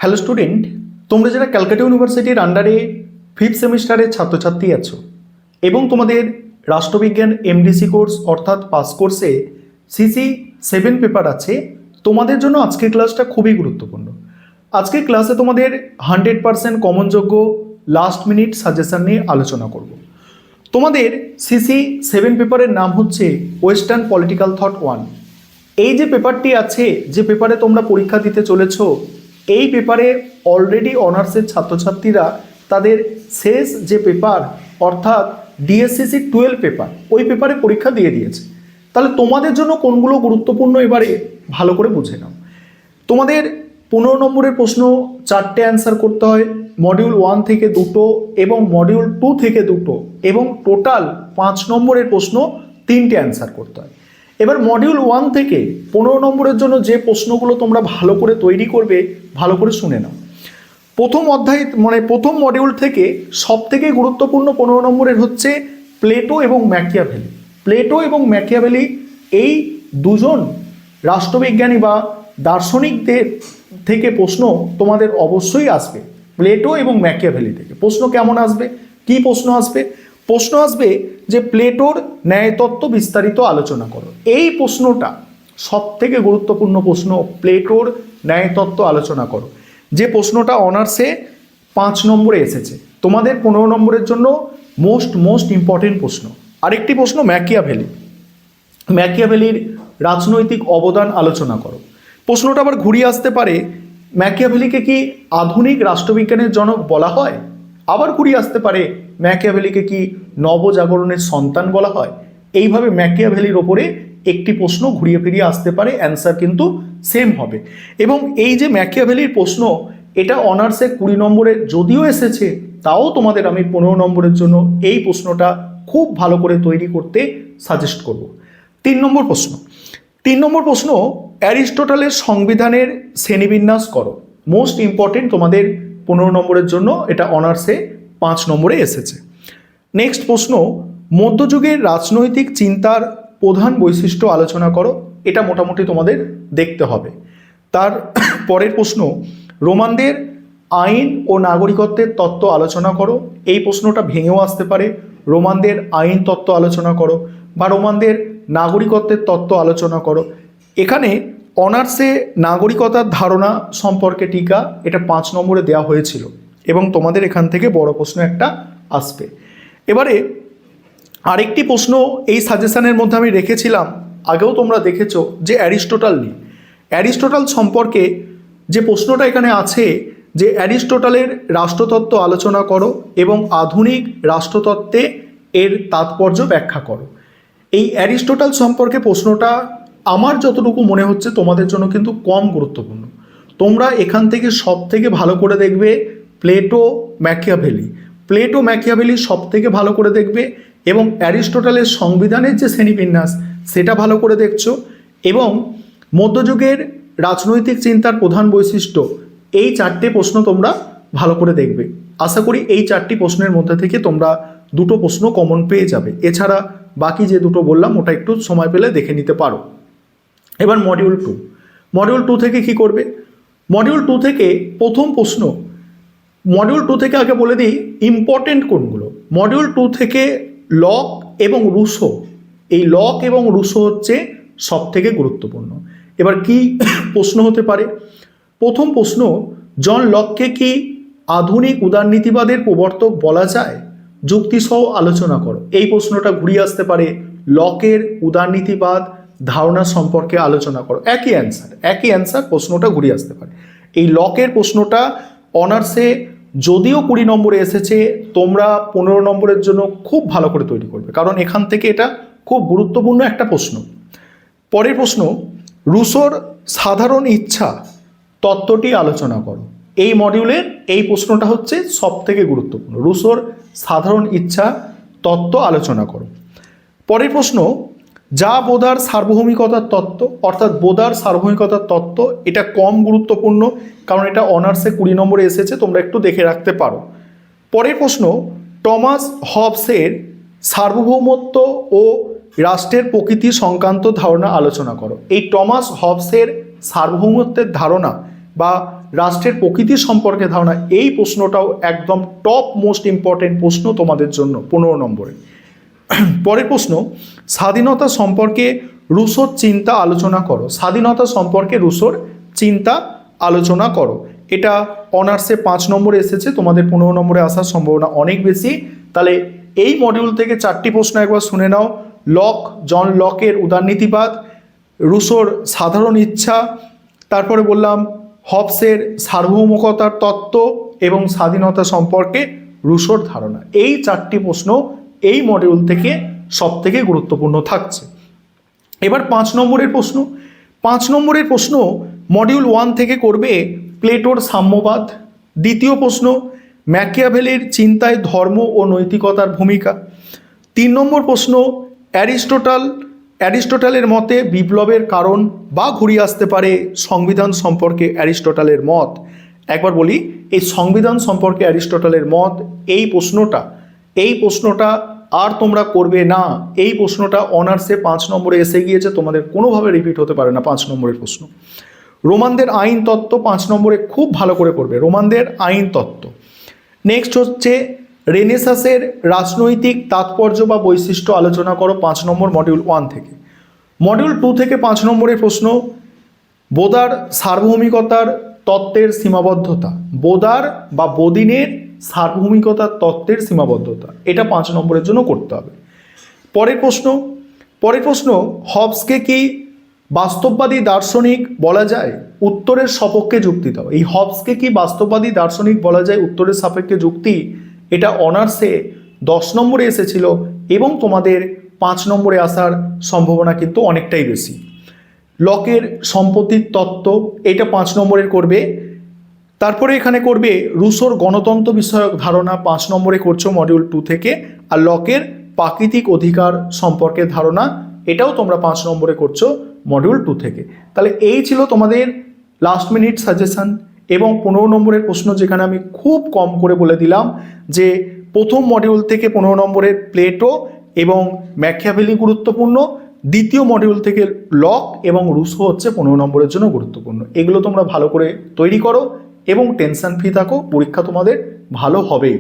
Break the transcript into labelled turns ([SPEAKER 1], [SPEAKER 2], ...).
[SPEAKER 1] Hello student, তোমরা যারা ক্যালকাটা ইউনিভার্সিটির আন্ডারে 5th সেমিস্টারের ছাত্রছাত্রী আছো এবং তোমাদের রাষ্ট্রবিজ্ঞান এমডিসি কোর্স অর্থাৎ পাস কোর্সে সিসি 7 পেপার আছে, তোমাদের জন্য আজকের ক্লাসটা খুবই গুরুত্বপূর্ণ। আজকের ক্লাসে তোমাদের 100% কমনযোগ্য লাস্ট মিনিট সাজেশন নিয়ে আলোচনা করব। তোমাদের সিসি 7 পেপারের নাম হচ্ছে ওয়েস্টার্ন পলিটিক্যাল থট 1। এই যে পেপারটি আছে, যে পেপারে তোমরা পরীক্ষা দিতে চলেছো, এই পেপারে অলরেডি অনার্সের ছাত্রছাত্রীরা তাদের শেষ যে পেপার অর্থাৎ ডিএসসিসি 12 পেপার, ওই পেপারে পরীক্ষা দিয়ে দিয়েছে। তাহলে তোমাদের জন্য কোনগুলো গুরুত্বপূর্ণ এবারে ভালো করে বুঝে নাও। তোমাদের 15 নম্বরের প্রশ্ন 4টে অ্যান্সার করতে হয়, মডিউল 1 থেকে 2টো এবং মডিউল 2 থেকে 2টো, এবং টোটাল 5 নম্বরের প্রশ্ন 3টে অ্যান্সার করতে হয়। এবার মডিউল 1 থেকে 15 নম্বরের জন্য যে প্রশ্নগুলো তোমরা ভালো করে তৈরি করবে, ভালো করে শুনে নাও। প্রথম অধ্যায় প্রথম মডিউল থেকে সব থেকে গুরুত্বপূর্ণ 15 নম্বরের হচ্ছে প্লেটো এবং ম্যাকিয়াভেলি। প্লেটো এবং ম্যাকিয়াভেলি এই দুজন রাষ্ট্রবিজ্ঞানী বা দার্শনিকদের থেকে প্রশ্ন তোমাদের অবশ্যই আসবে। প্লেটো এবং ম্যাকিয়াভেলি থেকে প্রশ্ন কেমন আসবে, কি প্রশ্ন আসবে? প্রশ্ন আসবে যে প্লেটোর ন্যায়তত্ত্ব বিস্তারিত আলোচনা করো। এই প্রশ্নটা সব থেকে গুরুত্বপূর্ণ প্রশ্ন, প্লেটোর ন্যায়তত্ত্ব আলোচনা করো, যে প্রশ্নটা অনার্সে 5 নম্বরে এসেছে। তোমাদের 15 নম্বরের জন্য মোস্ট ইম্পর্টেন্ট প্রশ্ন। আরেকটি প্রশ্ন ম্যাকিয়াভেলি, ম্যাকিয়াভেলির রাজনৈতিক অবদান আলোচনা করো। প্রশ্নটা আবার ঘুরিয়ে আসতে পারে, ম্যাকিয়াভেলিকে কি আধুনিক রাষ্ট্রবিজ্ঞানের জনক বলা হয়? আবার ঘুরিয়ে আসতে পারে, ম্যাকিয়াভেলিকে কি নবজাগরণের সন্তান বলা হয়? এইভাবে ম্যাকিয়াভেলির ওপরে একটি প্রশ্ন ঘুরিয়ে ফিরিয়ে আসতে পারে, অ্যান্সার কিন্তু সেম হবে। এবং এই যে ম্যাকিয়াভেলির প্রশ্ন, এটা অনার্সে 20 নম্বরে যদিও এসেছে, তাও তোমাদের আমি 15 নম্বরের জন্য এই প্রশ্নটা খুব ভালো করে তৈরি করতে সাজেস্ট করব। 3 নম্বর প্রশ্ন, 3 নম্বর প্রশ্ন, অ্যারিস্টটলের সংবিধানের শ্রেণীবিন্যাস করো। মোস্ট ইম্পর্টেন্ট তোমাদের 15 নম্বরের জন্য, এটা অনার্সে 5 নম্বরে এসেছে। নেক্সট প্রশ্ন, মধ্যযুগের রাজনৈতিক চিন্তার প্রধান বৈশিষ্ট্য আলোচনা করো। এটা মোটামুটি তোমাদের দেখতে হবে। তার পরের প্রশ্ন, রোমানদের আইন ও নাগরিকত্বের তত্ত্ব আলোচনা করো। এই প্রশ্নটা ভেঙেও আসতে পারে, রোমানদের আইন তত্ত্ব আলোচনা করো বা রোমানদের নাগরিকত্বের তত্ত্ব আলোচনা করো। এখানে অনার্সে নাগরিকতার ধারণা সম্পর্কে টিকা, এটা 5 নম্বরে দেওয়া হয়েছিল এবং তোমাদের এখান থেকে বড় প্রশ্ন একটা আসবে। এবারে আরেকটি প্রশ্ন এই সাজেশনের মধ্যে আমি রেখেছিলাম, আগেও তোমরা দেখেছো, যে অ্যারিস্টটল নিয়ে। অ্যারিস্টটল সম্পর্কে যে প্রশ্নটা এখানে আছে, যে অ্যারিস্টটলের রাষ্ট্রতত্ত্ব আলোচনা করো এবং আধুনিক রাষ্ট্রতত্ত্বে এর তাৎপর্য ব্যাখ্যা করো। এই অ্যারিস্টটল সম্পর্কে প্রশ্নটা আমার যতটুকু মনে হচ্ছে তোমাদের জন্য কিন্তু কম গুরুত্বপূর্ণ। তোমরা এখান থেকে সব থেকে ভালো করে দেখবে প্লেটো ম্যাকিয়াভেলি, প্লেটো ম্যাকিয়াভেলি সব থেকে ভালো করে দেখবে, এবং অ্যারিস্টটলের সংবিধানের যে শ্রেণীবিন্যাস সেটা ভালো করে দেখছো, এবং মধ্যযুগের রাজনৈতিক চিন্তার প্রধান বৈশিষ্ট্য, এই 4টে প্রশ্ন তোমরা ভালো করে দেখবে। আশা করি এই 4টি প্রশ্নের মধ্যে থেকে তোমরা 2টো প্রশ্ন কমন পেয়ে যাবে। এছাড়া বাকি যে 2টো বললাম ওটা একটু সময় পেলে দেখে নিতে পারো। এবার মডিউল 2, মডিউল 2 থেকে কি করবে? মডিউল 2 থেকে প্রথম প্রশ্ন, মডিউল 2 থেকে আগে বলে দিই ইম্পর্টেন্ট কোনগুলো। মডিউল 2 থেকে লক এবং রুসো, এই লক এবং রুসো হচ্ছে সব থেকে গুরুত্বপূর্ণ। এবার কি প্রশ্ন হতে পারে? প্রথম প্রশ্ন, জন লককে কি আধুনিক উদারনীতিবাদের প্রবর্তক বলা যায়? যুক্তিসহ আলোচনা করো। এই প্রশ্নটা ঘুরিয়ে আসতে পারে, লকের উদারনীতিবাদ ধারণা সম্পর্কে আলোচনা করো। একই অ্যান্সার প্রশ্নটা ঘুরিয়ে আসতে পারে। এই লকের প্রশ্নটা অনার্সে যদিও 20 নম্বরে এসেছে, তোমরা 15 নম্বরের জন্য খুব ভালো করে তৈরি করবে, কারণ এখান থেকে এটা খুব গুরুত্বপূর্ণ একটা প্রশ্ন। পরের প্রশ্ন, রুসোর সাধারণ ইচ্ছা তত্ত্বটি আলোচনা করো। এই মডিউলের এই প্রশ্নটা হচ্ছে সব থেকে গুরুত্বপূর্ণ, রুসোর সাধারণ ইচ্ছা তত্ত্ব আলোচনা করো। পরের প্রশ্ন, যা বোদার সার্বভৌমিকতার তত্ত্ব, অর্থাৎ বোদার সার্বভৌমিকতার তত্ত্ব, এটা কম গুরুত্বপূর্ণ কারণ এটা অনার্সে 20 নম্বরে এসেছে, তোমরা একটু দেখে রাখতে পারো। পরের প্রশ্ন, টমাস হবসের সার্বভৌমত্ব ও রাষ্ট্রের প্রকৃতি সংক্রান্ত ধারণা আলোচনা করো। এই টমাস হবসের সার্বভৌমত্বের ধারণা বা রাষ্ট্রের প্রকৃতি সম্পর্কে ধারণা, এই প্রশ্নটাও একদম টপ মোস্ট ইম্পর্টেন্ট প্রশ্ন তোমাদের জন্য 15 নম্বরে। পরের প্রশ্ন, স্বাধীনতা সম্পর্কে রুশোর চিন্তা আলোচনা করো। স্বাধীনতা সম্পর্কে রুশোর চিন্তা আলোচনা করো। এটা অনার্সে 5 নম্বরে এসেছে, তোমাদের 15 নম্বরে আসার সম্ভাবনা অনেক বেশি। তাহলে এই মডিউল থেকে 4টি প্রশ্ন একবার শুনে নাও। লক, জন লকের উদারনীতিবাদ, রুশোর সাধারণ ইচ্ছা, তারপরে বললাম হবসের সার্বভৌমকতার তত্ত্ব এবং স্বাধীনতা সম্পর্কে রুশোর ধারণা। এই 4টি প্রশ্ন এই মডিউল থেকে সবথেকে গুরুত্বপূর্ণ থাকছে। এবার 5 নম্বরের প্রশ্ন। 5 নম্বরের প্রশ্ন মডিউল 1 থেকে করবে প্লেটোর সাম্যবাদ। দ্বিতীয় প্রশ্ন, ম্যাকিয়াভেলির চিন্তায় ধর্ম ও নৈতিকতার ভূমিকা। 3 নম্বর প্রশ্ন, অ্যারিস্টটলের মতে বিপ্লবের কারণ বা ঘুরিয়ে আসতে পারে সংবিধান সম্পর্কে অ্যারিস্টটলের মত। একবার বলি, এই সংবিধান সম্পর্কে অ্যারিস্টটলের মত, এই প্রশ্নটা আর তোমরা করবে না। এই প্রশ্নটা অনার্সে 5 নম্বরে এসে গিয়েছে, তোমাদের কোনোভাবে রিপিট হতে পারে না 5 নম্বরের প্রশ্ন। রোমানদের আইন তত্ত্ব 5 নম্বরে খুব ভালো করে করবে, রোমানদের আইন তত্ত্ব। নেক্সট হচ্ছে রেনেসাসের রাজনৈতিক তাৎপর্য বা বৈশিষ্ট্য আলোচনা করো 5 নম্বর মডিউল 1 থেকে। মডিউল 2 থেকে 5 নম্বরের প্রশ্ন, বোদার সার্বভৌমিকতার তত্ত্বের সীমাবদ্ধতা। বোদার বা বোদিনের সার্বভৌমিকতার তত্ত্বের সীমাবদ্ধতা, এটা 5 নম্বরের জন্য করতে হবে। পরের প্রশ্ন, হবসকে কি বাস্তববাদী দার্শনিক বলা যায়? উত্তরের সপক্ষে যুক্তি দাও। এই হবসকে কি বাস্তববাদী দার্শনিক বলা যায়? উত্তরের সাপেক্ষে যুক্তি, এটা অনার্সে 10 নম্বরে এসেছিল এবং তোমাদের 5 নম্বরে আসার সম্ভাবনা কিন্তু অনেকটাই বেশি। লকের সম্পত্তির তত্ত্ব, এটা 5 নম্বরের করবে। তারপরে এখানে করবে রুশোর গণতন্ত্র বিষয়ক ধারণা, 5 নম্বরে করছো মডিউল 2 থেকে। আর লকের প্রাকৃতিক অধিকার সম্পর্কে ধারণা, এটাও তোমরা 5 নম্বরে করছো মডিউল 2 থেকে। তাহলে এই ছিল তোমাদের লাস্ট মিনিট সাজেশন এবং 15 নম্বরের প্রশ্ন, যেখানে আমি খুব কম করে বলে দিলাম যে প্রথম মডিউল থেকে 15 নম্বরের প্লেটো এবং ম্যাকিয়াভেলি গুরুত্বপূর্ণ, দ্বিতীয় মডিউল থেকে লক এবং রুশো হচ্ছে 15 নম্বরের জন্য গুরুত্বপূর্ণ। এগুলো তোমরা ভালো করে তৈরি করো এবং টেনশন ফ্রি থাকো, পরীক্ষা তোমাদের ভালো হবেই।